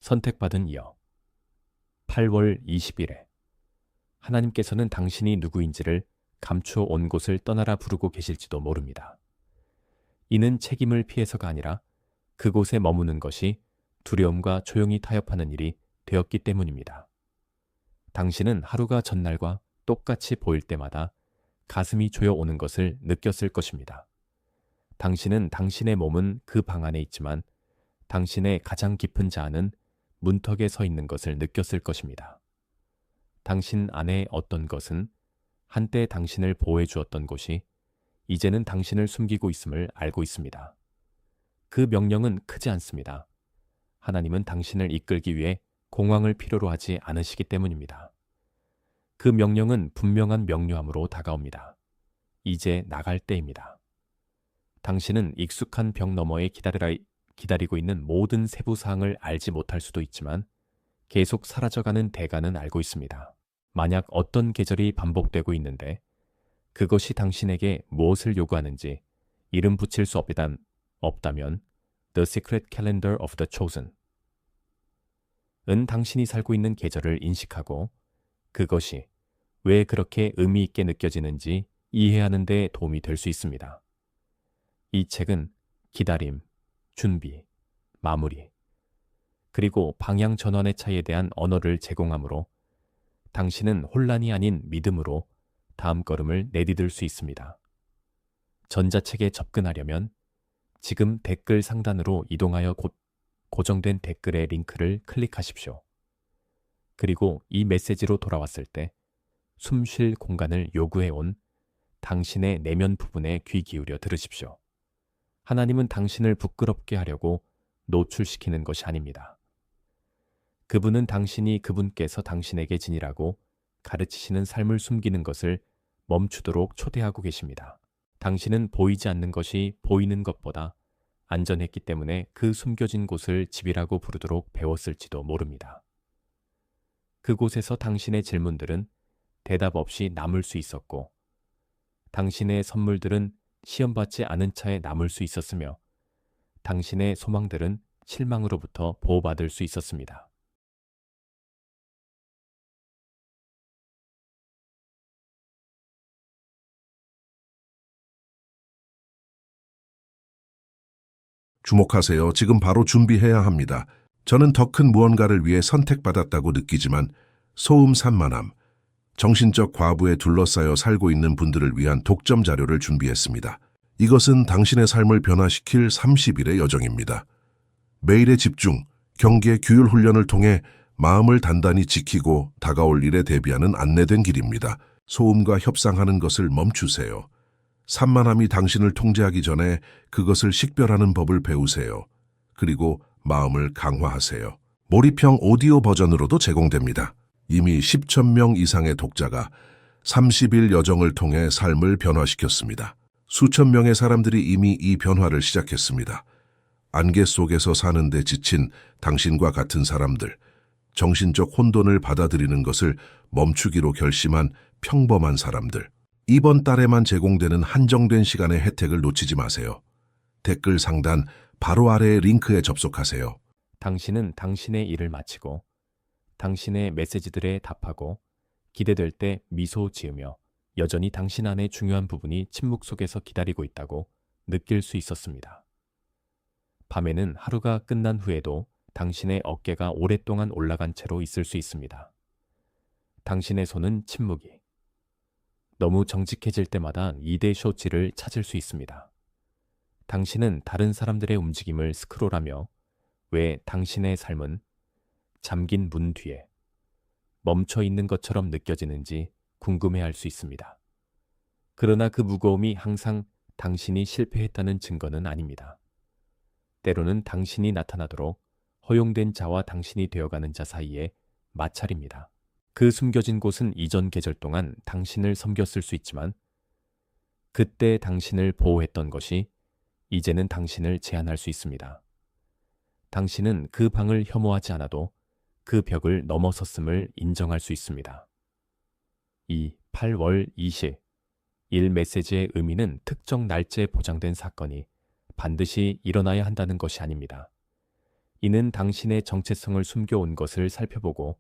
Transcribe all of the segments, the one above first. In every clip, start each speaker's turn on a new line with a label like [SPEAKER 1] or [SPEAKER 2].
[SPEAKER 1] 선택받은 이여 8월 20일에 하나님께서는 당신이 누구인지를 감추어 온 곳을 떠나라 부르고 계실지도 모릅니다. 이는 책임을 피해서가 아니라 그곳에 머무는 것이 두려움과 조용히 타협하는 일이 되었기 때문입니다. 당신은 하루가 전날과 똑같이 보일 때마다 가슴이 조여오는 것을 느꼈을 것입니다. 당신은 당신의 몸은 그 방 안에 있지만 당신의 가장 깊은 자아는 문턱에 서 있는 것을 느꼈을 것입니다. 당신 안에 어떤 것은 한때 당신을 보호해 주었던 곳이 이제는 당신을 숨기고 있음을 알고 있습니다. 그 명령은 크지 않습니다. 하나님은 당신을 이끌기 위해 공황을 필요로 하지 않으시기 때문입니다. 그 명령은 분명한 명료함으로 다가옵니다. 이제 나갈 때입니다. 당신은 익숙한 벽 너머에 기다리고 있는 모든 세부 사항을 알지 못할 수도 있지만 계속 사라져가는 대가는 알고 있습니다. 만약 어떤 계절이 반복되고 있는데 그것이 당신에게 무엇을 요구하는지 이름 붙일 수 없다면 The Secret Calendar of the Chosen 은 당신이 살고 있는 계절을 인식하고 그것이 왜 그렇게 의미 있게 느껴지는지 이해하는 데 도움이 될 수 있습니다. 이 책은 기다림, 준비, 마무리, 그리고 방향 전환의 차이에 대한 언어를 제공하므로 당신은 혼란이 아닌 믿음으로 다음 걸음을 내디딜 수 있습니다. 전자책에 접근하려면 지금 댓글 상단으로 이동하여 고정된 댓글의 링크를 클릭하십시오. 그리고 이 메시지로 돌아왔을 때 숨 쉴 공간을 요구해온 당신의 내면 부분에 귀 기울여 들으십시오. 하나님은 당신을 부끄럽게 하려고 노출시키는 것이 아닙니다. 그분은 당신이 그분께서 당신에게 지니라고 가르치시는 삶을 숨기는 것을 멈추도록 초대하고 계십니다. 당신은 보이지 않는 것이 보이는 것보다 안전했기 때문에 그 숨겨진 곳을 집이라고 부르도록 배웠을지도 모릅니다. 그곳에서 당신의 질문들은 대답 없이 남을 수 있었고 당신의 선물들은 시험받지 않은 차에 남을 수 있었으며 당신의 소망들은 실망으로부터 보호받을 수 있었습니다.
[SPEAKER 2] 주목하세요. 지금 바로 준비해야 합니다. 저는 더 큰 무언가를 위해 선택받았다고 느끼지만 소음 산만함, 정신적 과부에 둘러싸여 살고 있는 분들을 위한 독점 자료를 준비했습니다. 이것은 당신의 삶을 변화시킬 30일의 여정입니다. 매일의 집중, 경계, 규율 훈련을 통해 마음을 단단히 지키고 다가올 일에 대비하는 안내된 길입니다. 소음과 협상하는 것을 멈추세요. 산만함이 당신을 통제하기 전에 그것을 식별하는 법을 배우세요. 그리고 마음을 강화하세요. 몰입형 오디오 버전으로도 제공됩니다. 이미 10천 명 이상의 독자가 30일 여정을 통해 삶을 변화시켰습니다. 수천 명의 사람들이 이미 이 변화를 시작했습니다. 안개 속에서 사는데 지친 당신과 같은 사람들, 정신적 혼돈을 받아들이는 것을 멈추기로 결심한 평범한 사람들, 이번 달에만 제공되는 한정된 시간의 혜택을 놓치지 마세요. 댓글 상단 바로 아래의 링크에 접속하세요.
[SPEAKER 1] 당신은 당신의 일을 마치고 당신의 메시지들에 답하고 기대될 때 미소 지으며 여전히 당신 안의 중요한 부분이 침묵 속에서 기다리고 있다고 느낄 수 있었습니다. 밤에는 하루가 끝난 후에도 당신의 어깨가 오랫동안 올라간 채로 있을 수 있습니다. 당신의 손은 침묵이 너무 정직해질 때마다 2대 쇼츠를 찾을 수 있습니다. 당신은 다른 사람들의 움직임을 스크롤하며 왜 당신의 삶은 잠긴 문 뒤에 멈춰 있는 것처럼 느껴지는지 궁금해할 수 있습니다. 그러나 그 무거움이 항상 당신이 실패했다는 증거는 아닙니다. 때로는 당신이 나타나도록 허용된 자와 당신이 되어가는 자 사이에 마찰입니다. 그 숨겨진 곳은 이전 계절 동안 당신을 섬겼을 수 있지만 그때 당신을 보호했던 것이 이제는 당신을 제한할 수 있습니다. 당신은 그 방을 혐오하지 않아도 그 벽을 넘어섰음을 인정할 수 있습니다. 이 8월 20일 메시지의 의미는 특정 날짜에 보장된 사건이 반드시 일어나야 한다는 것이 아닙니다. 이는 당신의 정체성을 숨겨온 것을 살펴보고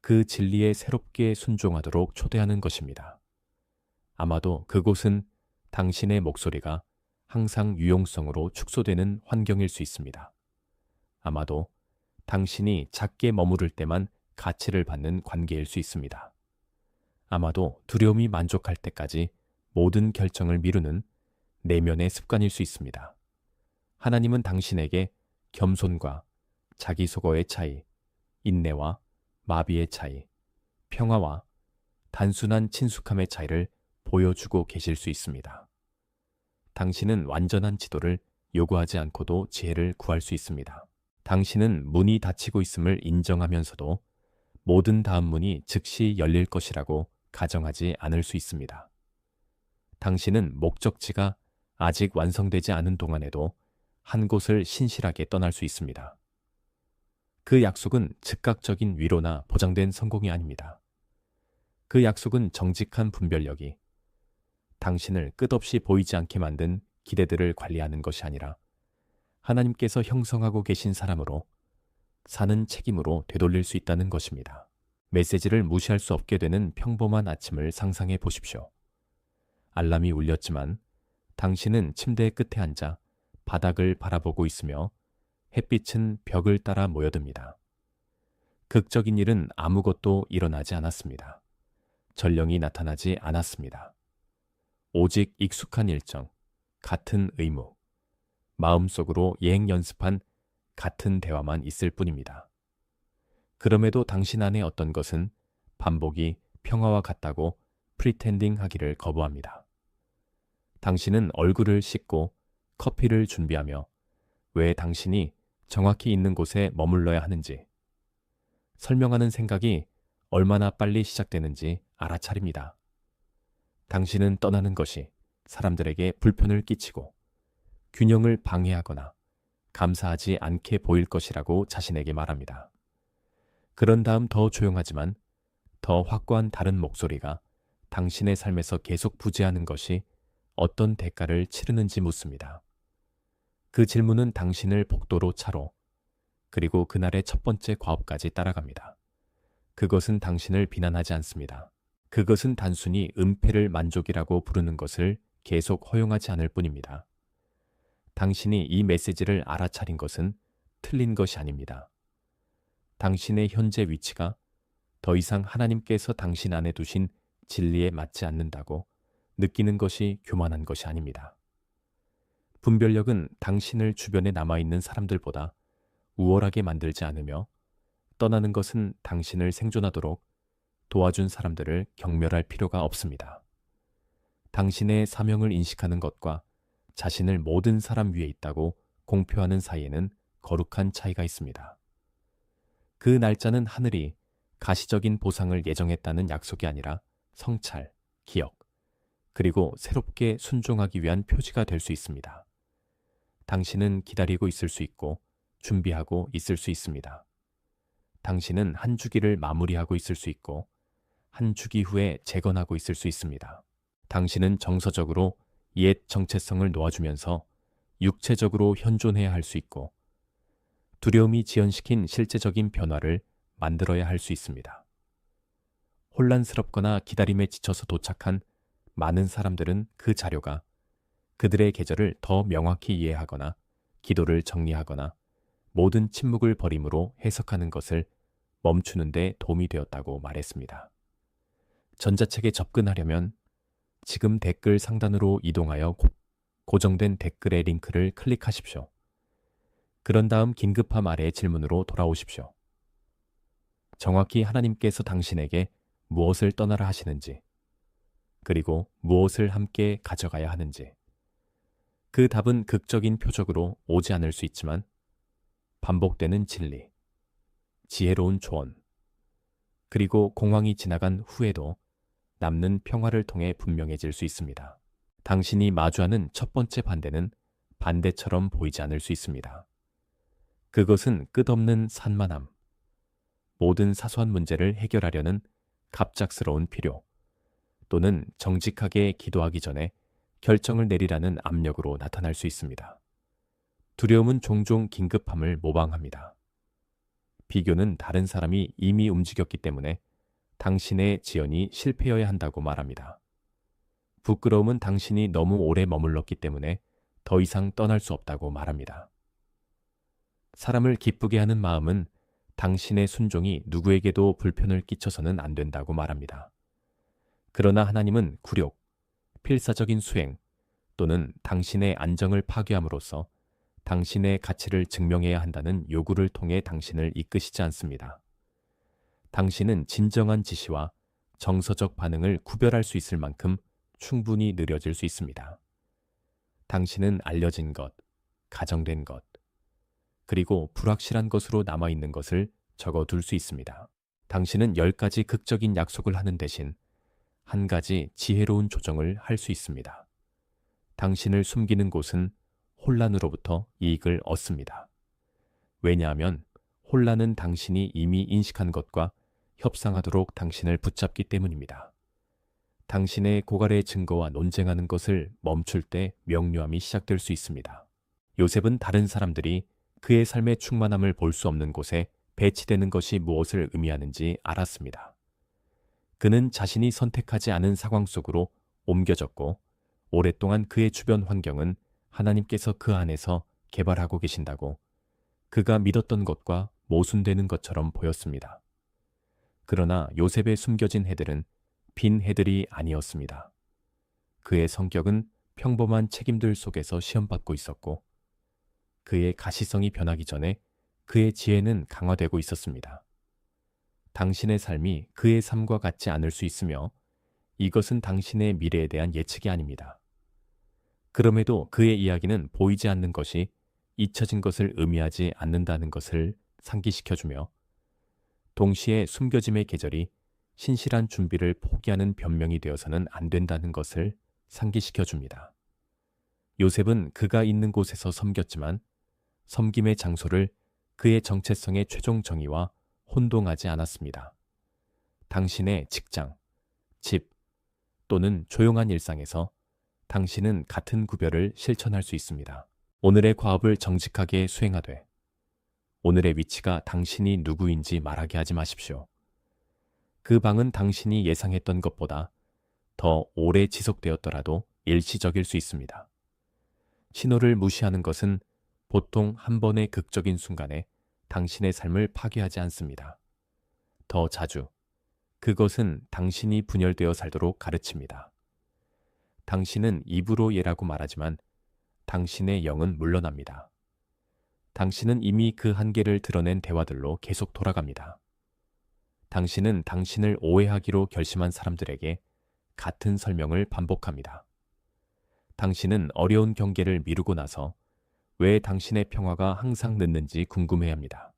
[SPEAKER 1] 그 진리에 새롭게 순종하도록 초대하는 것입니다. 아마도 그곳은 당신의 목소리가 항상 유용성으로 축소되는 환경일 수 있습니다. 아마도 당신이 작게 머무를 때만 가치를 받는 관계일 수 있습니다. 아마도 두려움이 만족할 때까지 모든 결정을 미루는 내면의 습관일 수 있습니다. 하나님은 당신에게 겸손과 자기소거의 차이, 인내와 마비의 차이, 평화와 단순한 친숙함의 차이를 보여주고 계실 수 있습니다. 당신은 완전한 지도를 요구하지 않고도 지혜를 구할 수 있습니다. 당신은 문이 닫히고 있음을 인정하면서도 모든 다음 문이 즉시 열릴 것이라고 가정하지 않을 수 있습니다. 당신은 목적지가 아직 완성되지 않은 동안에도 한 곳을 신실하게 떠날 수 있습니다. 그 약속은 즉각적인 위로나 보장된 성공이 아닙니다. 그 약속은 정직한 분별력이 당신을 끝없이 보이지 않게 만든 기대들을 관리하는 것이 아니라 하나님께서 형성하고 계신 사람으로 사는 책임으로 되돌릴 수 있다는 것입니다. 메시지를 무시할 수 없게 되는 평범한 아침을 상상해 보십시오. 알람이 울렸지만 당신은 침대 끝에 앉아 바닥을 바라보고 있으며 햇빛은 벽을 따라 모여듭니다. 극적인 일은 아무것도 일어나지 않았습니다. 전령이 나타나지 않았습니다. 오직 익숙한 일정, 같은 의무, 마음속으로 예행 연습한 같은 대화만 있을 뿐입니다. 그럼에도 당신 안에 어떤 것은 반복이 평화와 같다고 프리텐딩 하기를 거부합니다. 당신은 얼굴을 씻고 커피를 준비하며 왜 당신이 정확히 있는 곳에 머물러야 하는지 설명하는 생각이 얼마나 빨리 시작되는지 알아차립니다. 당신은 떠나는 것이 사람들에게 불편을 끼치고 균형을 방해하거나 감사하지 않게 보일 것이라고 자신에게 말합니다. 그런 다음 더 조용하지만 더 확고한 다른 목소리가 당신의 삶에서 계속 부재하는 것이 어떤 대가를 치르는지 묻습니다. 그 질문은 당신을 복도로 차로 그리고 그날의 첫 번째 과업까지 따라갑니다. 그것은 당신을 비난하지 않습니다. 그것은 단순히 은폐를 만족이라고 부르는 것을 계속 허용하지 않을 뿐입니다. 당신이 이 메시지를 알아차린 것은 틀린 것이 아닙니다. 당신의 현재 위치가 더 이상 하나님께서 당신 안에 두신 진리에 맞지 않는다고 느끼는 것이 교만한 것이 아닙니다. 분별력은 당신을 주변에 남아있는 사람들보다 우월하게 만들지 않으며 떠나는 것은 당신을 생존하도록 도와준 사람들을 경멸할 필요가 없습니다. 당신의 사명을 인식하는 것과 자신을 모든 사람 위에 있다고 공표하는 사이에는 거룩한 차이가 있습니다. 그 날짜는 하늘이 가시적인 보상을 예정했다는 약속이 아니라 성찰, 기억, 그리고 새롭게 순종하기 위한 표지가 될 수 있습니다. 당신은 기다리고 있을 수 있고 준비하고 있을 수 있습니다. 당신은 한 주기를 마무리하고 있을 수 있고 한 주기 후에 재건하고 있을 수 있습니다. 당신은 정서적으로 옛 정체성을 놓아주면서 육체적으로 현존해야 할 수 있고 두려움이 지연시킨 실제적인 변화를 만들어야 할 수 있습니다. 혼란스럽거나 기다림에 지쳐서 도착한 많은 사람들은 그 자료가 그들의 계절을 더 명확히 이해하거나 기도를 정리하거나 모든 침묵을 버림으로 해석하는 것을 멈추는 데 도움이 되었다고 말했습니다. 전자책에 접근하려면 지금 댓글 상단으로 이동하여 고정된 댓글의 링크를 클릭하십시오. 그런 다음 긴급함 아래의 질문으로 돌아오십시오. 정확히 하나님께서 당신에게 무엇을 떠나라 하시는지, 그리고 무엇을 함께 가져가야 하는지. 그 답은 극적인 표적으로 오지 않을 수 있지만 반복되는 진리, 지혜로운 조언, 그리고 공황이 지나간 후에도 남는 평화를 통해 분명해질 수 있습니다. 당신이 마주하는 첫 번째 반대는 반대처럼 보이지 않을 수 있습니다. 그것은 끝없는 산만함, 모든 사소한 문제를 해결하려는 갑작스러운 필요, 또는 정직하게 기도하기 전에 결정을 내리라는 압력으로 나타날 수 있습니다. 두려움은 종종 긴급함을 모방합니다. 비교는 다른 사람이 이미 움직였기 때문에 당신의 지연이 실패여야 한다고 말합니다. 부끄러움은 당신이 너무 오래 머물렀기 때문에 더 이상 떠날 수 없다고 말합니다. 사람을 기쁘게 하는 마음은 당신의 순종이 누구에게도 불편을 끼쳐서는 안 된다고 말합니다. 그러나 하나님은 굴욕, 필사적인 수행 또는 당신의 안정을 파괴함으로써 당신의 가치를 증명해야 한다는 요구를 통해 당신을 이끄시지 않습니다. 당신은 진정한 지시와 정서적 반응을 구별할 수 있을 만큼 충분히 느려질 수 있습니다. 당신은 알려진 것, 가정된 것, 그리고 불확실한 것으로 남아있는 것을 적어둘 수 있습니다. 당신은 10가지 극적인 약속을 하는 대신 한 가지 지혜로운 조정을 할 수 있습니다. 당신을 숨기는 곳은 혼란으로부터 이익을 얻습니다. 왜냐하면 혼란은 당신이 이미 인식한 것과 협상하도록 당신을 붙잡기 때문입니다. 당신의 고갈의 증거와 논쟁하는 것을 멈출 때 명료함이 시작될 수 있습니다. 요셉은 다른 사람들이 그의 삶의 충만함을 볼 수 없는 곳에 배치되는 것이 무엇을 의미하는지 알았습니다. 그는 자신이 선택하지 않은 상황 속으로 옮겨졌고 오랫동안 그의 주변 환경은 하나님께서 그 안에서 개발하고 계신다고 그가 믿었던 것과 모순되는 것처럼 보였습니다. 그러나 요셉의 숨겨진 해들은 빈 해들이 아니었습니다. 그의 성격은 평범한 책임들 속에서 시험받고 있었고 그의 가시성이 변하기 전에 그의 지혜는 강화되고 있었습니다. 당신의 삶이 그의 삶과 같지 않을 수 있으며 이것은 당신의 미래에 대한 예측이 아닙니다. 그럼에도 그의 이야기는 보이지 않는 것이 잊혀진 것을 의미하지 않는다는 것을 상기시켜주며 동시에 숨겨짐의 계절이 신실한 준비를 포기하는 변명이 되어서는 안 된다는 것을 상기시켜줍니다. 요셉은 그가 있는 곳에서 섬겼지만 섬김의 장소를 그의 정체성의 최종 정의와 혼동하지 않았습니다. 당신의 직장, 집 또는 조용한 일상에서 당신은 같은 구별을 실천할 수 있습니다. 오늘의 과업을 정직하게 수행하되 오늘의 위치가 당신이 누구인지 말하게 하지 마십시오. 그 방은 당신이 예상했던 것보다 더 오래 지속되었더라도 일시적일 수 있습니다. 신호를 무시하는 것은 보통 한 번의 극적인 순간에 당신의 삶을 파괴하지 않습니다. 더 자주 그것은 당신이 분열되어 살도록 가르칩니다. 당신은 입으로 예라고 말하지만 당신의 영은 물러납니다. 당신은 이미 그 한계를 드러낸 대화들로 계속 돌아갑니다. 당신은 당신을 오해하기로 결심한 사람들에게 같은 설명을 반복합니다. 당신은 어려운 경계를 미루고 나서 왜 당신의 평화가 항상 늦는지 궁금해합니다.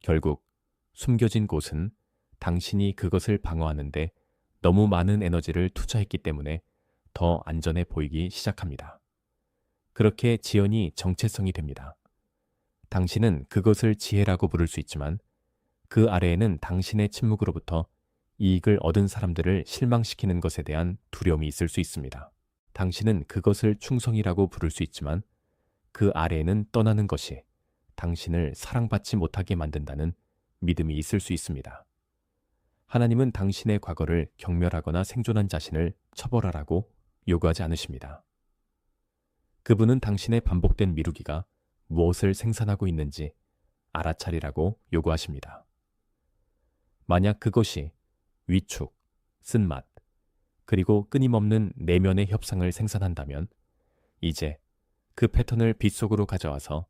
[SPEAKER 1] 결국 숨겨진 곳은 당신이 그것을 방어하는데 너무 많은 에너지를 투자했기 때문에 더 안전해 보이기 시작합니다. 그렇게 지연이 정체성이 됩니다. 당신은 그것을 지혜라고 부를 수 있지만 그 아래에는 당신의 침묵으로부터 이익을 얻은 사람들을 실망시키는 것에 대한 두려움이 있을 수 있습니다. 당신은 그것을 충성이라고 부를 수 있지만 그 아래에는 떠나는 것이 당신을 사랑받지 못하게 만든다는 믿음이 있을 수 있습니다. 하나님은 당신의 과거를 경멸하거나 생존한 자신을 처벌하라고 요구하지 않으십니다. 그분은 당신의 반복된 미루기가 무엇을 생산하고 있는지 알아차리라고 요구하십니다. 만약 그것이 위축, 쓴맛, 그리고 끊임없는 내면의 협상을 생산한다면 이제 그 패턴을 빗속으로 가져와서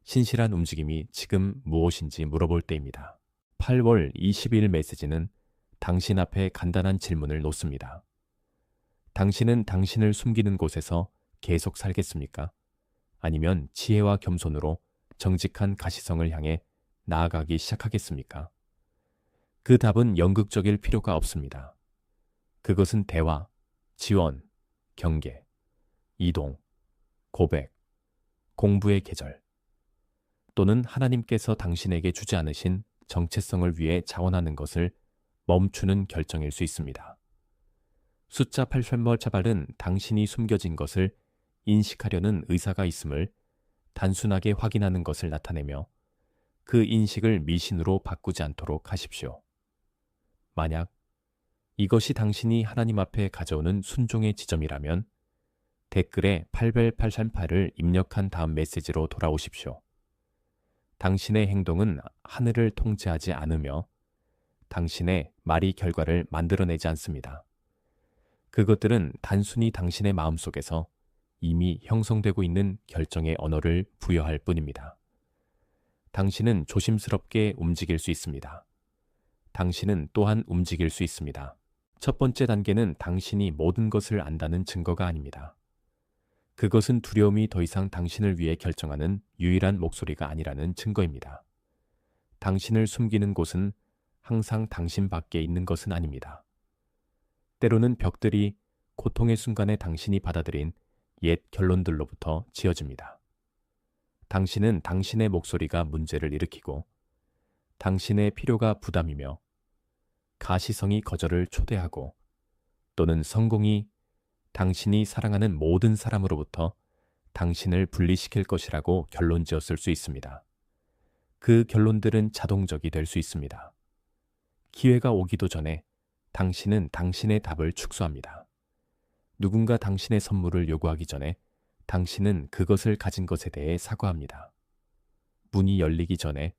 [SPEAKER 1] 신실한 움직임이 지금 무엇인지 물어볼 때입니다. 8월 22일 메시지는 당신 앞에 간단한 질문을 놓습니다. 당신은 당신을 숨기는 곳에서 계속 살겠습니까? 아니면 지혜와 겸손으로 정직한 가시성을 향해 나아가기 시작하겠습니까? 그 답은 연극적일 필요가 없습니다. 그것은 대화, 지원, 경계, 이동, 고백, 공부의 계절, 또는 하나님께서 당신에게 주지 않으신 정체성을 위해 자원하는 것을 멈추는 결정일 수 있습니다. 숫자 8번 자발은 당신이 숨겨진 것을 인식하려는 의사가 있음을 단순하게 확인하는 것을 나타내며 그 인식을 미신으로 바꾸지 않도록 하십시오. 만약 이것이 당신이 하나님 앞에 가져오는 순종의 지점이라면 댓글에 888을 입력한 다음 메시지로 돌아오십시오. 당신의 행동은 하늘을 통제하지 않으며 당신의 말이 결과를 만들어내지 않습니다. 그것들은 단순히 당신의 마음속에서 이미 형성되고 있는 결정의 언어를 부여할 뿐입니다. 당신은 조심스럽게 움직일 수 있습니다. 당신은 또한 움직일 수 있습니다. 첫 번째 단계는 당신이 모든 것을 안다는 증거가 아닙니다. 그것은 두려움이 더 이상 당신을 위해 결정하는 유일한 목소리가 아니라는 증거입니다. 당신을 숨기는 곳은 항상 당신 밖에 있는 것은 아닙니다. 때로는 벽들이 고통의 순간에 당신이 받아들인 옛 결론들로부터 지어집니다. 당신은 당신의 목소리가 문제를 일으키고 당신의 필요가 부담이며 가시성이 거절을 초대하고 또는 성공이 당신이 사랑하는 모든 사람으로부터 당신을 분리시킬 것이라고 결론 지었을 수 있습니다. 그 결론들은 자동적이 될 수 있습니다. 기회가 오기도 전에 당신은 당신의 답을 축소합니다. 누군가 당신의 선물을 요구하기 전에 당신은 그것을 가진 것에 대해 사과합니다. 문이 열리기 전에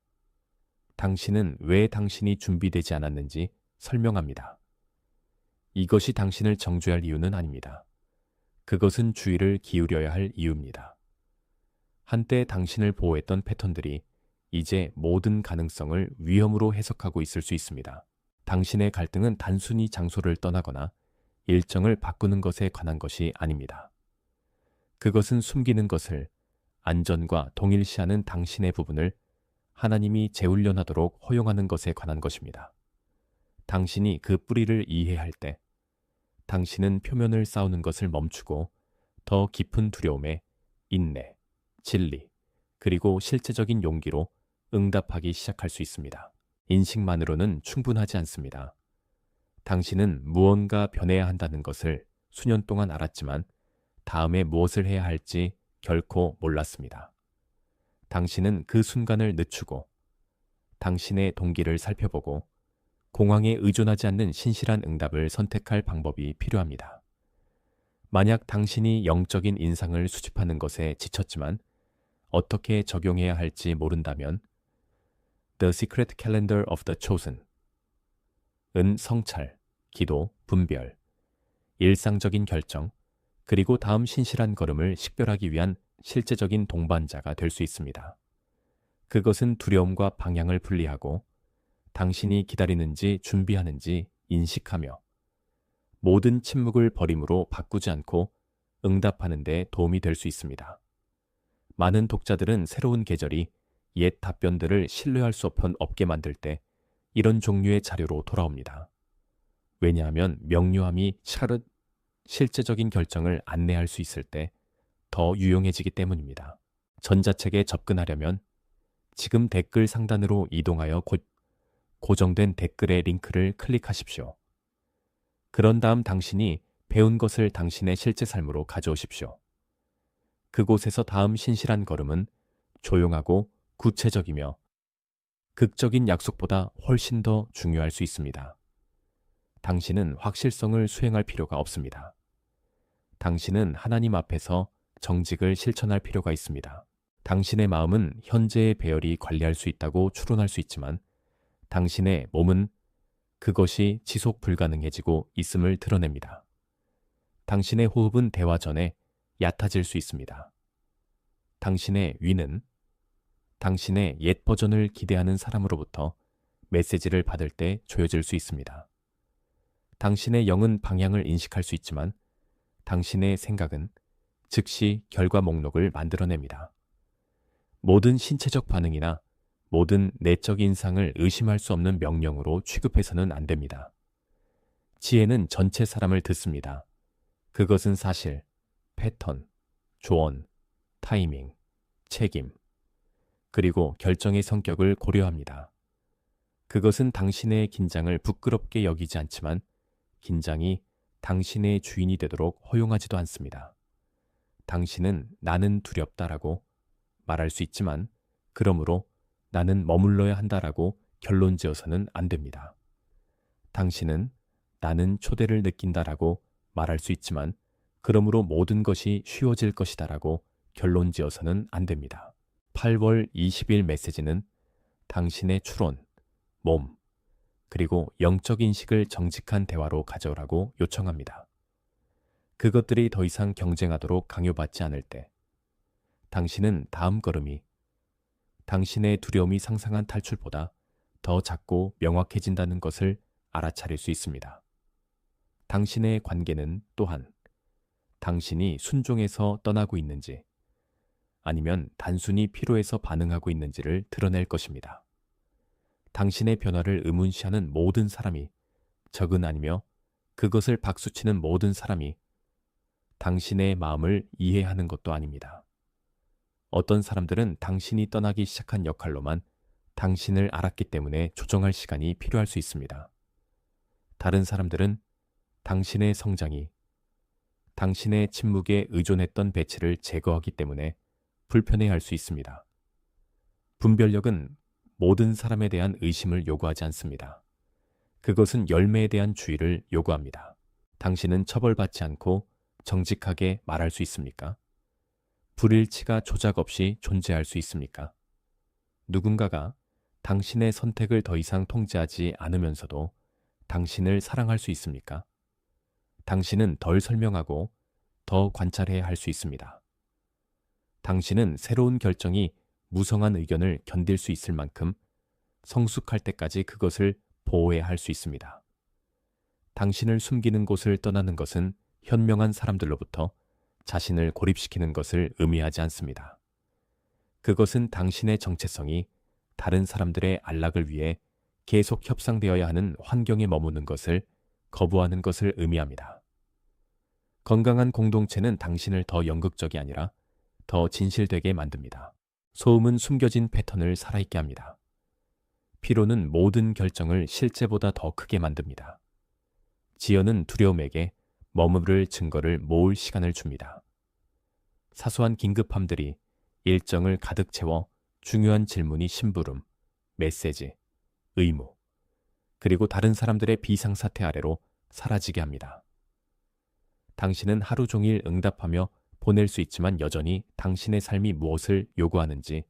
[SPEAKER 1] 당신은 왜 당신이 준비되지 않았는지 설명합니다. 이것이 당신을 정죄할 이유는 아닙니다. 그것은 주의를 기울여야 할 이유입니다. 한때 당신을 보호했던 패턴들이 이제 모든 가능성을 위험으로 해석하고 있을 수 있습니다. 당신의 갈등은 단순히 장소를 떠나거나 일정을 바꾸는 것에 관한 것이 아닙니다. 그것은 숨기는 것을 안전과 동일시하는 당신의 부분을 하나님이 재훈련하도록 허용하는 것에 관한 것입니다. 당신이 그 뿌리를 이해할 때 당신은 표면을 싸우는 것을 멈추고 더 깊은 두려움에 인내, 진리, 그리고 실제적인 용기로 응답하기 시작할 수 있습니다. 인식만으로는 충분하지 않습니다. 당신은 무언가 변해야 한다는 것을 수년 동안 알았지만 다음에 무엇을 해야 할지 결코 몰랐습니다. 당신은 그 순간을 늦추고 당신의 동기를 살펴보고 공황에 의존하지 않는 신실한 응답을 선택할 방법이 필요합니다. 만약 당신이 영적인 인상을 수집하는 것에 지쳤지만 어떻게 적용해야 할지 모른다면 The Secret Calendar of the Chosen 은 성찰, 기도, 분별, 일상적인 결정, 그리고 다음 신실한 걸음을 식별하기 위한 실제적인 동반자가 될 수 있습니다. 그것은 두려움과 방향을 분리하고 당신이 기다리는지 준비하는지 인식하며 모든 침묵을 버림으로 바꾸지 않고 응답하는 데 도움이 될 수 있습니다. 많은 독자들은 새로운 계절이 옛 답변들을 신뢰할 수 없게 만들 때 이런 종류의 자료로 돌아옵니다. 왜냐하면 명료함이 실제적인 결정을 안내할 수 있을 때 더 유용해지기 때문입니다. 전자책에 접근하려면 지금 댓글 상단으로 이동하여 고정된 댓글의 링크를 클릭하십시오. 그런 다음 당신이 배운 것을 당신의 실제 삶으로 가져오십시오. 그곳에서 다음 신실한 걸음은 조용하고 구체적이며 극적인 약속보다 훨씬 더 중요할 수 있습니다. 당신은 확실성을 수행할 필요가 없습니다. 당신은 하나님 앞에서 정직을 실천할 필요가 있습니다. 당신의 마음은 현재의 배열이 관리할 수 있다고 추론할 수 있지만 당신의 몸은 그것이 지속 불가능해지고 있음을 드러냅니다. 당신의 호흡은 대화 전에 얕아질 수 있습니다. 당신의 위는 당신의 옛 버전을 기대하는 사람으로부터 메시지를 받을 때 조여질 수 있습니다. 당신의 영은 방향을 인식할 수 있지만 당신의 생각은 즉시 결과 목록을 만들어냅니다. 모든 신체적 반응이나 모든 내적 인상을 의심할 수 없는 명령으로 취급해서는 안 됩니다. 지혜는 전체 사람을 듣습니다. 그것은 사실, 패턴, 조언, 타이밍, 책임, 그리고 결정의 성격을 고려합니다. 그것은 당신의 긴장을 부끄럽게 여기지 않지만 긴장이 당신의 주인이 되도록 허용하지도 않습니다. 당신은 나는 두렵다라고 말할 수 있지만 그러므로 나는 머물러야 한다라고 결론 지어서는 안 됩니다. 당신은 나는 초대를 느낀다라고 말할 수 있지만 그러므로 모든 것이 쉬워질 것이다라고 결론 지어서는 안 됩니다. 8월 20일 메시지는 당신의 추론, 몸, 그리고 영적 인식을 정직한 대화로 가져오라고 요청합니다. 그것들이 더 이상 경쟁하도록 강요받지 않을 때 당신은 다음 걸음이 당신의 두려움이 상상한 탈출보다 더 작고 명확해진다는 것을 알아차릴 수 있습니다. 당신의 관계는 또한 당신이 순종해서 떠나고 있는지 아니면 단순히 피로해서 반응하고 있는지를 드러낼 것입니다. 당신의 변화를 의문시하는 모든 사람이 적은 아니며 그것을 박수치는 모든 사람이 당신의 마음을 이해하는 것도 아닙니다. 어떤 사람들은 당신이 떠나기 시작한 역할로만 당신을 알았기 때문에 조정할 시간이 필요할 수 있습니다. 다른 사람들은 당신의 성장이 당신의 침묵에 의존했던 배치를 제거하기 때문에 불편해할 수 있습니다. 분별력은 모든 사람에 대한 의심을 요구하지 않습니다. 그것은 열매에 대한 주의를 요구합니다. 당신은 처벌받지 않고 정직하게 말할 수 있습니까? 불일치가 조작 없이 존재할 수 있습니까? 누군가가 당신의 선택을 더 이상 통제하지 않으면서도 당신을 사랑할 수 있습니까? 당신은 덜 설명하고 더 관찰해야 할 수 있습니다. 당신은 새로운 결정이 무성한 의견을 견딜 수 있을 만큼 성숙할 때까지 그것을 보호해야 할 수 있습니다. 당신을 숨기는 곳을 떠나는 것은 현명한 사람들로부터 자신을 고립시키는 것을 의미하지 않습니다. 그것은 당신의 정체성이 다른 사람들의 안락을 위해 계속 협상되어야 하는 환경에 머무는 것을 거부하는 것을 의미합니다. 건강한 공동체는 당신을 더 연극적이 아니라 더 진실되게 만듭니다. 소음은 숨겨진 패턴을 살아있게 합니다. 피로는 모든 결정을 실제보다 더 크게 만듭니다. 지연은 두려움에게 머무를 증거를 모을 시간을 줍니다. 사소한 긴급함들이 일정을 가득 채워 중요한 질문이 심부름, 메시지, 의무, 그리고 다른 사람들의 비상사태 아래로 사라지게 합니다. 당신은 하루 종일 응답하며 보낼 수 있지만 여전히 당신의 삶이 무엇을 요구하는지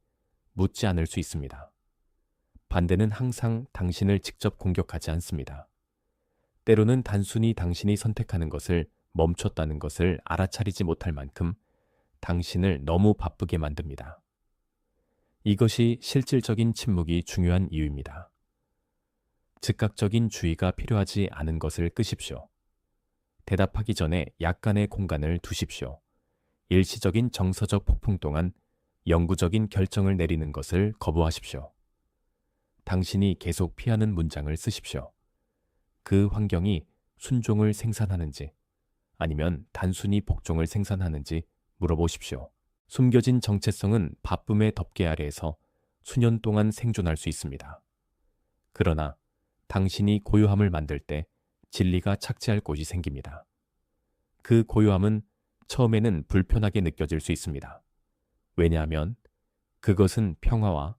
[SPEAKER 1] 묻지 않을 수 있습니다. 반대는 항상 당신을 직접 공격하지 않습니다. 때로는 단순히 당신이 선택하는 것을 멈췄다는 것을 알아차리지 못할 만큼 당신을 너무 바쁘게 만듭니다. 이것이 실질적인 침묵이 중요한 이유입니다. 즉각적인 주의가 필요하지 않은 것을 끄십시오. 대답하기 전에 약간의 공간을 두십시오. 일시적인 정서적 폭풍 동안 영구적인 결정을 내리는 것을 거부하십시오. 당신이 계속 피하는 문장을 쓰십시오. 그 환경이 순종을 생산하는지 아니면 단순히 복종을 생산하는지 물어보십시오. 숨겨진 정체성은 바쁨의 덮개 아래에서 수년 동안 생존할 수 있습니다. 그러나 당신이 고요함을 만들 때 진리가 착지할 곳이 생깁니다. 그 고요함은 처음에는 불편하게 느껴질 수 있습니다. 왜냐하면 그것은 평화와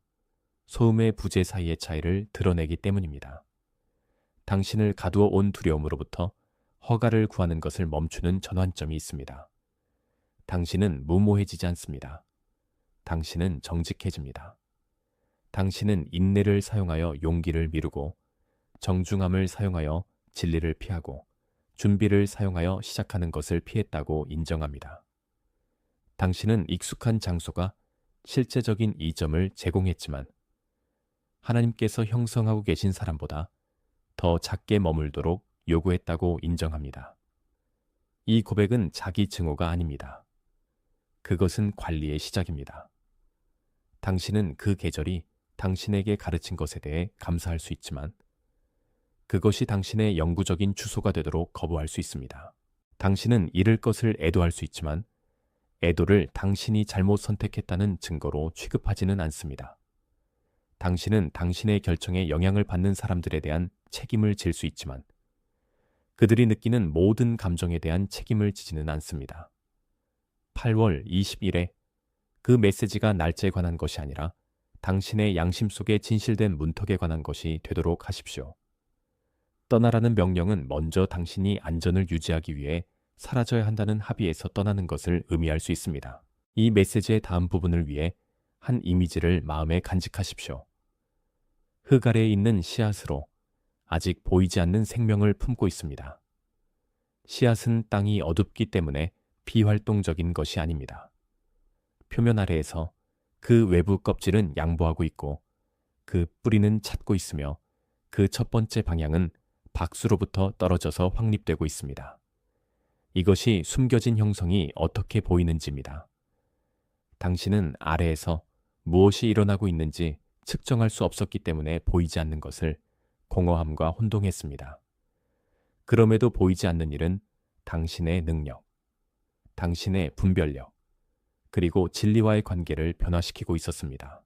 [SPEAKER 1] 소음의 부재 사이의 차이를 드러내기 때문입니다. 당신을 가두어 온 두려움으로부터 허가를 구하는 것을 멈추는 전환점이 있습니다. 당신은 무모해지지 않습니다. 당신은 정직해집니다. 당신은 인내를 사용하여 용기를 미루고 정중함을 사용하여 진리를 피하고 준비를 사용하여 시작하는 것을 피했다고 인정합니다. 당신은 익숙한 장소가 실제적인 이점을 제공했지만 하나님께서 형성하고 계신 사람보다 더 작게 머물도록 요구했다고 인정합니다. 이 고백은 자기 증오가 아닙니다. 그것은 관리의 시작입니다. 당신은 그 계절이 당신에게 가르친 것에 대해 감사할 수 있지만 그것이 당신의 영구적인 주소가 되도록 거부할 수 있습니다. 당신은 잃을 것을 애도할 수 있지만 애도를 당신이 잘못 선택했다는 증거로 취급하지는 않습니다. 당신은 당신의 결정에 영향을 받는 사람들에 대한 책임을 질 수 있지만 그들이 느끼는 모든 감정에 대한 책임을 지지는 않습니다. 8월 20일에 그 메시지가 날짜에 관한 것이 아니라 당신의 양심 속에 진실된 문턱에 관한 것이 되도록 하십시오. 떠나라는 명령은 먼저 당신이 안전을 유지하기 위해 사라져야 한다는 합의에서 떠나는 것을 의미할 수 있습니다. 이 메시지의 다음 부분을 위해 한 이미지를 마음에 간직하십시오. 흙 아래에 있는 씨앗으로 아직 보이지 않는 생명을 품고 있습니다. 씨앗은 땅이 어둡기 때문에 비활동적인 것이 아닙니다. 표면 아래에서 그 외부 껍질은 양보하고 있고 그 뿌리는 찾고 있으며 그 첫 번째 방향은 박수로부터 떨어져서 확립되고 있습니다. 이것이 숨겨진 형성이 어떻게 보이는지입니다. 당신은 아래에서 무엇이 일어나고 있는지 측정할 수 없었기 때문에 보이지 않는 것을 공허함과 혼동했습니다. 그럼에도 보이지 않는 일은 당신의 능력, 당신의 분별력, 그리고 진리와의 관계를 변화시키고 있었습니다.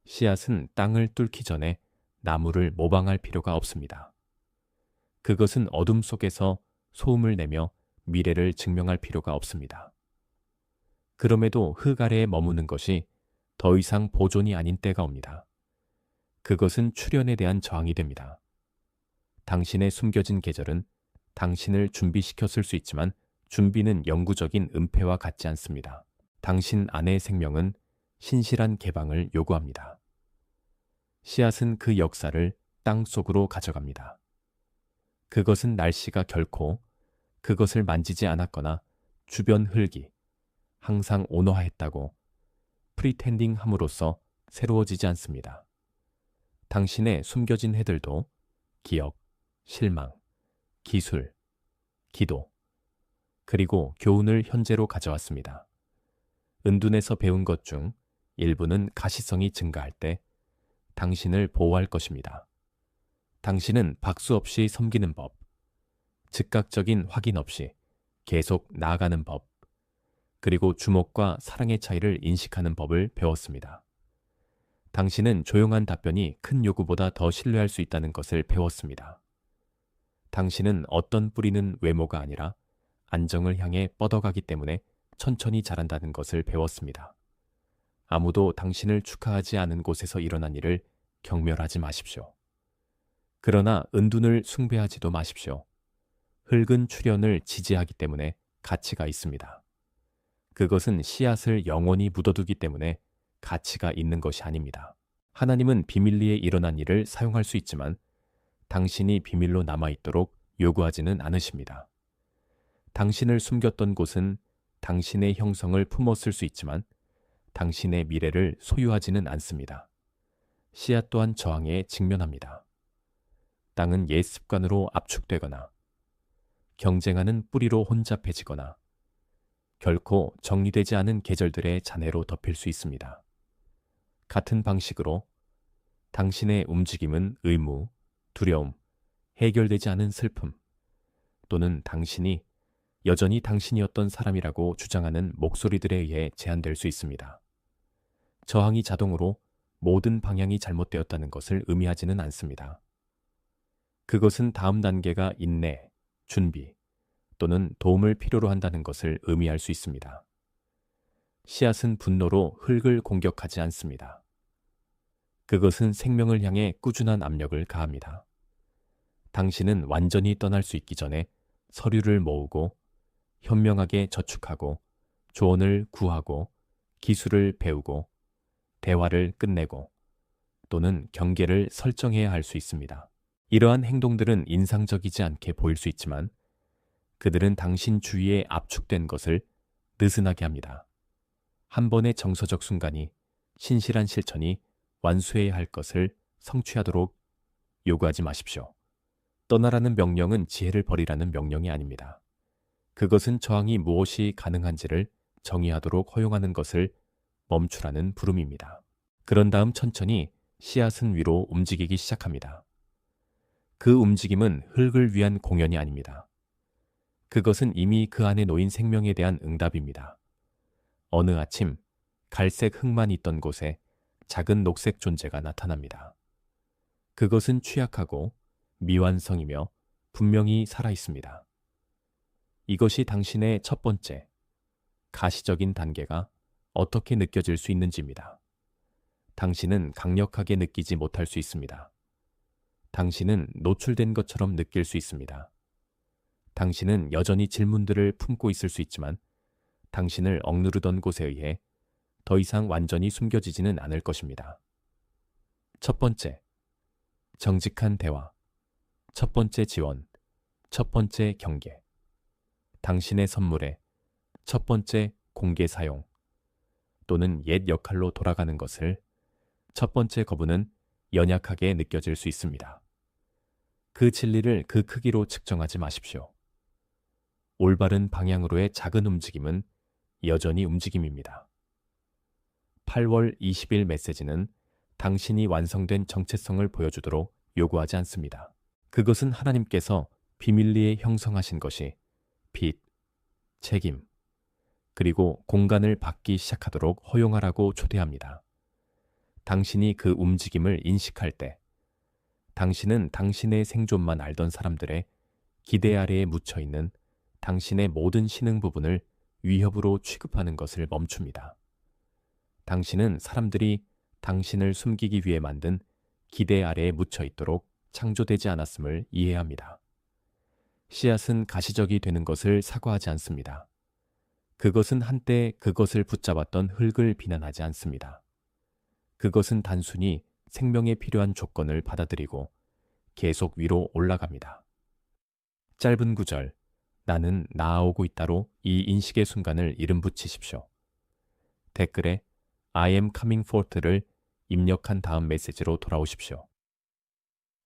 [SPEAKER 1] 씨앗은 땅을 뚫기 전에 나무를 모방할 필요가 없습니다. 그것은 어둠 속에서 소음을 내며 미래를 증명할 필요가 없습니다. 그럼에도 흙 아래에 머무는 것이 더 이상 보존이 아닌 때가 옵니다. 그것은 출현에 대한 저항이 됩니다. 당신의 숨겨진 계절은 당신을 준비시켰을 수 있지만 준비는 영구적인 은폐와 같지 않습니다. 당신 안의 생명은 신실한 개방을 요구합니다. 씨앗은 그 역사를 땅 속으로 가져갑니다. 그것은 날씨가 결코 그것을 만지지 않았거나 주변 흙이 항상 온화했다고 프리텐딩 함으로써 새로워지지 않습니다. 당신의 숨겨진 해들도 기억, 실망, 기술, 기도, 그리고 교훈을 현재로 가져왔습니다. 은둔에서 배운 것 중 일부는 가시성이 증가할 때 당신을 보호할 것입니다. 당신은 박수 없이 섬기는 법, 즉각적인 확인 없이 계속 나아가는 법, 그리고 주목과 사랑의 차이를 인식하는 법을 배웠습니다. 당신은 조용한 답변이 큰 요구보다 더 신뢰할 수 있다는 것을 배웠습니다. 당신은 어떤 뿌리는 외모가 아니라 안정을 향해 뻗어가기 때문에 천천히 자란다는 것을 배웠습니다. 아무도 당신을 축하하지 않은 곳에서 일어난 일을 경멸하지 마십시오. 그러나 은둔을 숭배하지도 마십시오. 흙은 출현을 지지하기 때문에 가치가 있습니다. 그것은 씨앗을 영원히 묻어두기 때문에 가치가 있는 것이 아닙니다. 하나님은 비밀리에 일어난 일을 사용할 수 있지만 당신이 비밀로 남아있도록 요구하지는 않으십니다. 당신을 숨겼던 곳은 당신의 형성을 품었을 수 있지만 당신의 미래를 소유하지는 않습니다. 씨앗 또한 저항에 직면합니다. 땅은 옛 습관으로 압축되거나 경쟁하는 뿌리로 혼잡해지거나 결코 정리되지 않은 계절들의 잔해로 덮일 수 있습니다. 같은 방식으로 당신의 움직임은 의무, 두려움, 해결되지 않은 슬픔 또는 당신이 여전히 당신이었던 사람이라고 주장하는 목소리들에 의해 제한될 수 있습니다. 저항이 자동으로 모든 방향이 잘못되었다는 것을 의미하지는 않습니다. 그것은 다음 단계가 인내, 준비 또는 도움을 필요로 한다는 것을 의미할 수 있습니다. 씨앗은 분노로 흙을 공격하지 않습니다. 그것은 생명을 향해 꾸준한 압력을 가합니다. 당신은 완전히 떠날 수 있기 전에 서류를 모으고 현명하게 저축하고 조언을 구하고 기술을 배우고 대화를 끝내고 또는 경계를 설정해야 할 수 있습니다. 이러한 행동들은 인상적이지 않게 보일 수 있지만 그들은 당신 주위에 압축된 것을 느슨하게 합니다. 한 번의 정서적 순간이 신실한 실천이 완수해야 할 것을 성취하도록 요구하지 마십시오. 떠나라는 명령은 지혜를 버리라는 명령이 아닙니다. 그것은 저항이 무엇이 가능한지를 정의하도록 허용하는 것을 멈추라는 부름입니다. 그런 다음 천천히 씨앗은 위로 움직이기 시작합니다. 그 움직임은 흙을 위한 공연이 아닙니다. 그것은 이미 그 안에 놓인 생명에 대한 응답입니다. 어느 아침 갈색 흙만 있던 곳에 작은 녹색 존재가 나타납니다. 그것은 취약하고 미완성이며 분명히 살아있습니다. 이것이 당신의 첫 번째, 가시적인 단계가 어떻게 느껴질 수 있는지입니다. 당신은 강력하게 느끼지 못할 수 있습니다. 당신은 노출된 것처럼 느낄 수 있습니다. 당신은 여전히 질문들을 품고 있을 수 있지만 당신을 억누르던 곳에 의해 더 이상 완전히 숨겨지지는 않을 것입니다. 첫 번째, 정직한 대화. 첫 번째 지원. 첫 번째 경계. 당신의 선물의 첫 번째 공개 사용 또는 옛 역할로 돌아가는 것을 첫 번째 거부는 연약하게 느껴질 수 있습니다. 그 진리를 그 크기로 측정하지 마십시오. 올바른 방향으로의 작은 움직임은 여전히 움직임입니다. 8월 20일 메시지는 당신이 완성된 정체성을 보여주도록 요구하지 않습니다. 그것은 하나님께서 비밀리에 형성하신 것이 빛, 책임, 그리고 공간을 받기 시작하도록 허용하라고 초대합니다. 당신이 그 움직임을 인식할 때, 당신은 당신의 생존만 알던 사람들의 기대 아래에 묻혀있는 당신의 모든 신흥 부분을 위협으로 취급하는 것을 멈춥니다. 당신은 사람들이 당신을 숨기기 위해 만든 기대 아래에 묻혀있도록 창조되지 않았음을 이해합니다. 씨앗은 가시적이 되는 것을 사과하지 않습니다. 그것은 한때 그것을 붙잡았던 흙을 비난하지 않습니다. 그것은 단순히 생명에 필요한 조건을 받아들이고 계속 위로 올라갑니다. 짧은 구절, 나는 나아오고 있다로 이 인식의 순간을 이름 붙이십시오. 댓글에 I am coming forth를 입력한 다음 메시지로 돌아오십시오.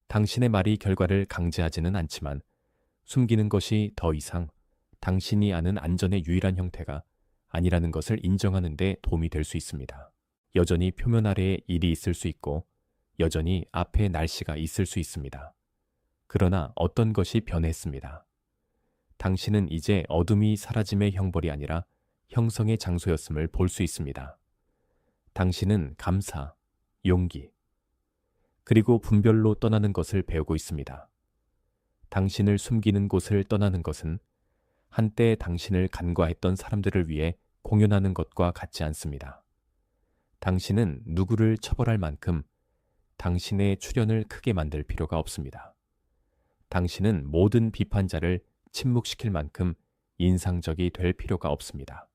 [SPEAKER 1] 당신의 말이 결과를 강제하지는 않지만 숨기는 것이 더 이상 당신이 아는 안전의 유일한 형태가 아니라는 것을 인정하는 데 도움이 될 수 있습니다. 여전히 표면 아래에 일이 있을 수 있고 여전히 앞에 날씨가 있을 수 있습니다. 그러나 어떤 것이 변했습니다. 당신은 이제 어둠이 사라짐의 형벌이 아니라 형성의 장소였음을 볼 수 있습니다. 당신은 감사, 용기, 그리고 분별로 떠나는 것을 배우고 있습니다. 당신을 숨기는 곳을 떠나는 것은 한때 당신을 간과했던 사람들을 위해 공연하는 것과 같지 않습니다. 당신은 누구를 처벌할 만큼 당신의 출현을 크게 만들 필요가 없습니다. 당신은 모든 비판자를 침묵시킬 만큼 인상적이 될 필요가 없습니다.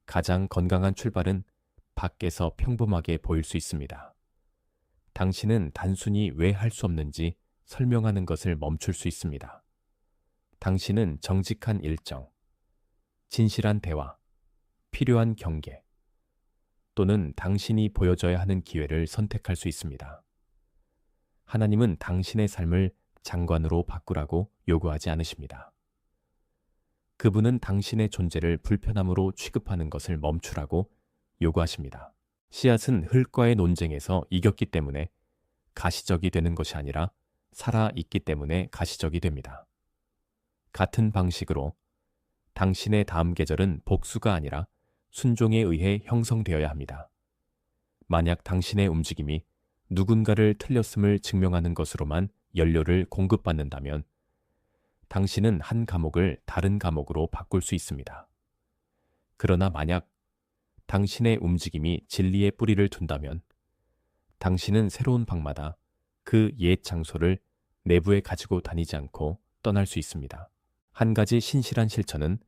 [SPEAKER 1] 가장 건강한 출발은 밖에서 평범하게 보일 수 있습니다. 당신은 단순히 왜 할 수 없는지 설명하는 것을 멈출 수 있습니다. 당신은 정직한 일정, 진실한 대화, 필요한 경계, 또는 당신이 보여줘야 하는 기회를 선택할 수 있습니다. 하나님은 당신의 삶을 장관으로 바꾸라고 요구하지 않으십니다. 그분은 당신의 존재를 불편함으로 취급하는 것을 멈추라고 요구하십니다. 씨앗은 흙과의 논쟁에서 이겼기 때문에 가시적이 되는 것이 아니라 살아있기 때문에 가시적이 됩니다. 같은 방식으로 당신의 다음 계절은 복수가 아니라 순종에 의해 형성되어야 합니다. 만약 당신의 움직임이 누군가를 틀렸음을 증명하는 것으로만 연료를 공급받는다면 당신은 한 감옥을 다른 감옥으로 바꿀 수 있습니다. 그러나 만약 당신의 움직임이 진리의 뿌리를 둔다면 당신은 새로운 방마다 그 옛 장소를 내부에 가지고 다니지 않고 떠날 수 있습니다. 한 가지 신실한 실천은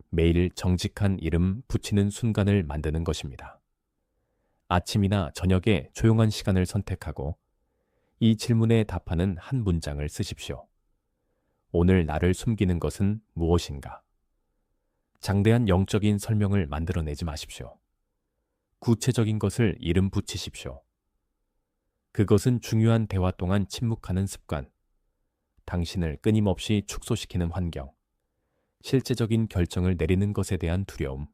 [SPEAKER 1] 매일 정직한 이름 붙이는 순간을 만드는 것입니다. 아침이나 저녁에 조용한 시간을 선택하고 이 질문에 답하는 한 문장을 쓰십시오. 오늘 나를 숨기는 것은 무엇인가? 장대한 영적인 설명을 만들어내지 마십시오. 구체적인 것을 이름 붙이십시오. 그것은 중요한 대화 동안 침묵하는 습관, 당신을 끊임없이 축소시키는 환경, 실제적인 결정을 내리는 것에 대한 두려움,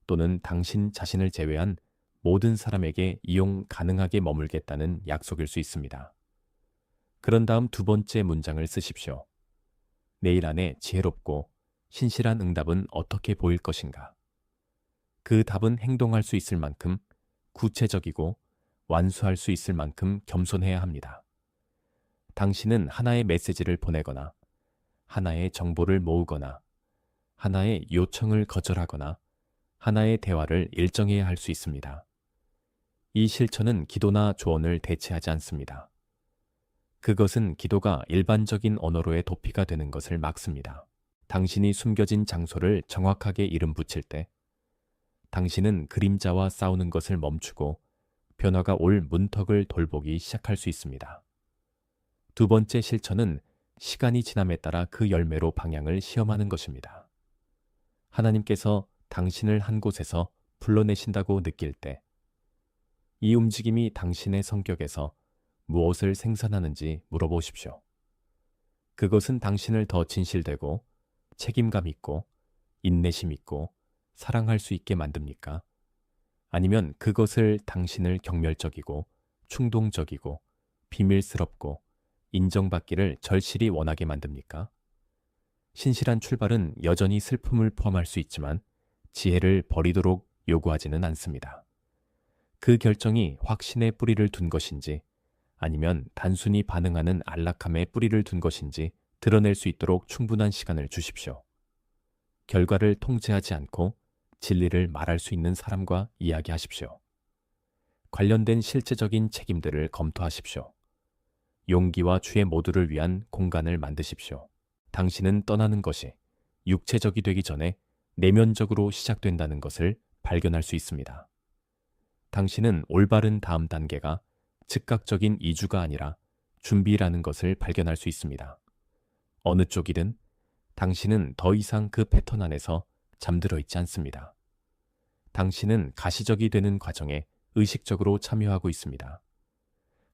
[SPEAKER 1] 또는 당신 자신을 제외한 모든 사람에게 이용 가능하게 머물겠다는 약속일 수 있습니다. 그런 다음 두 번째 문장을 쓰십시오. 내일 안에 지혜롭고 신실한 응답은 어떻게 보일 것인가? 그 답은 행동할 수 있을 만큼 구체적이고 완수할 수 있을 만큼 겸손해야 합니다. 당신은 하나의 메시지를 보내거나 하나의 정보를 모으거나 하나의 요청을 거절하거나 하나의 대화를 일정해야 할 수 있습니다. 이 실천은 기도나 조언을 대체하지 않습니다. 그것은 기도가 일반적인 언어로의 도피가 되는 것을 막습니다. 당신이 숨겨진 장소를 정확하게 이름 붙일 때, 당신은 그림자와 싸우는 것을 멈추고 변화가 올 문턱을 돌보기 시작할 수 있습니다. 두 번째 실천은 시간이 지남에 따라 그 열매로 방향을 시험하는 것입니다. 하나님께서 당신을 한 곳에서 불러내신다고 느낄 때, 이 움직임이 당신의 성격에서 무엇을 생산하는지 물어보십시오. 그것은 당신을 더 진실되고 책임감 있고 인내심 있고 사랑할 수 있게 만듭니까? 아니면 그것을 당신을 경멸적이고 충동적이고 비밀스럽고 인정받기를 절실히 원하게 만듭니까? 신실한 출발은 여전히 슬픔을 포함할 수 있지만 지혜를 버리도록 요구하지는 않습니다. 그 결정이 확신의 뿌리를 둔 것인지 아니면 단순히 반응하는 안락함에 뿌리를 둔 것인지 드러낼 수 있도록 충분한 시간을 주십시오. 결과를 통제하지 않고 진리를 말할 수 있는 사람과 이야기하십시오. 관련된 실제적인 책임들을 검토하십시오. 용기와 주의 모두를 위한 공간을 만드십시오. 당신은 떠나는 것이 육체적이 되기 전에 내면적으로 시작된다는 것을 발견할 수 있습니다. 당신은 올바른 다음 단계가 즉각적인 이주가 아니라 준비라는 것을 발견할 수 있습니다. 어느 쪽이든 당신은 더 이상 그 패턴 안에서 잠들어 있지 않습니다. 당신은 가시적이 되는 과정에 의식적으로 참여하고 있습니다.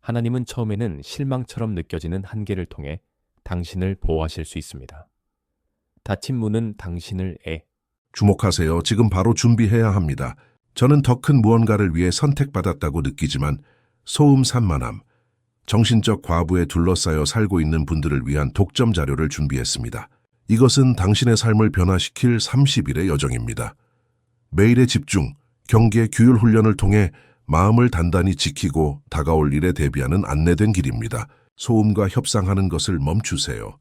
[SPEAKER 1] 하나님은 처음에는 실망처럼 느껴지는 한계를 통해 당신을 보호하실 수 있습니다. 닫힌 문은 당신을
[SPEAKER 2] 주목하세요. 지금 바로 준비해야 합니다. 저는 더 큰 무언가를 위해 선택받았다고 느끼지만 소음 산만함, 정신적 과부에 둘러싸여 살고 있는 분들을 위한 독점 자료를 준비했습니다. 이것은 당신의 삶을 변화시킬 30일의 여정입니다. 매일의 집중, 경계, 규율 훈련을 통해 마음을 단단히 지키고 다가올 일에 대비하는 안내된 길입니다. 소음과 협상하는 것을 멈추세요.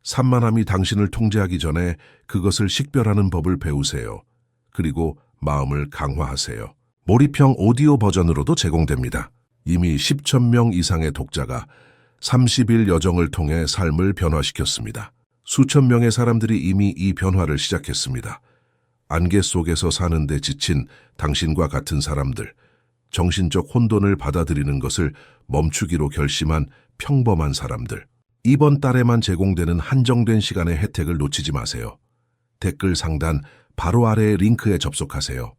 [SPEAKER 2] 산만함이 당신을 통제하기 전에 그것을 식별하는 법을 배우세요. 그리고 마음을 강화하세요. 몰입형 오디오 버전으로도 제공됩니다. 이미 10,000명 이상의 독자가 30일 여정을 통해 삶을 변화시켰습니다. 수천 명의 사람들이 이미 이 변화를 시작했습니다. 안개 속에서 사는데 지친 당신과 같은 사람들, 정신적 혼돈을 받아들이는 것을 멈추기로 결심한 평범한 사람들. 이번 달에만 제공되는 한정된 시간의 혜택을 놓치지 마세요. 댓글 상단 바로 아래의 링크에 접속하세요.